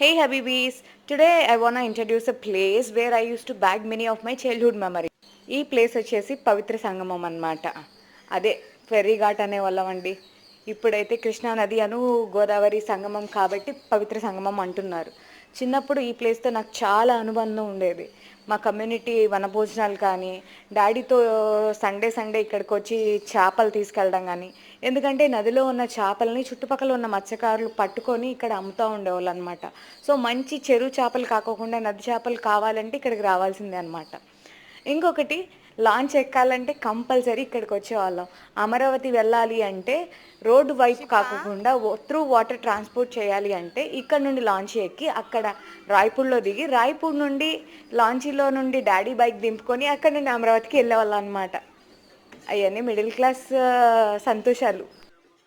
Hey Habibis, today I want to introduce a place where I used to bag many of my childhood memories. ఈ place వచ్చేసి పవిత్ర సంగమం అన్నమాట. అదే ferry ghat అనే వాళ్ళమండి. ఇప్పుడైతే కృష్ణా నది అను గోదావరి సంగమం కాబట్టి పవిత్ర సంగమం అంటున్నారు. చిన్నప్పుడు ఈ ప్లేస్తో నాకు చాలా అనుబంధం ఉండేది. మా కమ్యూనిటీ వనభోజనాలు కానీ, డాడీతో సండే సండే ఇక్కడికి వచ్చి చేపలు తీసుకెళ్ళడం కానీ, ఎందుకంటే నదిలో ఉన్న చేపల్ని చుట్టుపక్కల ఉన్న మత్స్యకారులు పట్టుకొని ఇక్కడ అమ్ముతూ ఉండేవాళ్ళు అనమాట. సో మంచి చెరువు చేపలు కాకోకుండా నది చేపలు కావాలంటే ఇక్కడికి రావాల్సిందే అనమాట. ఇంకొకటి, లాంచ్ ఎక్కాలంటే కంపల్సరీ ఇక్కడికి వచ్చేవాళ్ళం. అమరావతి వెళ్ళాలి అంటే రోడ్డు వైపు కాకుండా త్రూ వాటర్ ట్రాన్స్పోర్ట్ చేయాలి అంటే ఇక్కడ నుండి లాంచ్ ఎక్కి అక్కడ రాయ్పూర్లో దిగి రాయ్పూర్ నుండి లాంచీలో నుండి డాడీ బైక్ దింపుకొని అక్కడ నుండి అమరావతికి వెళ్ళేవాళ్ళం అనమాట. అవన్నీ మిడిల్ క్లాస్ సంతోషాలు.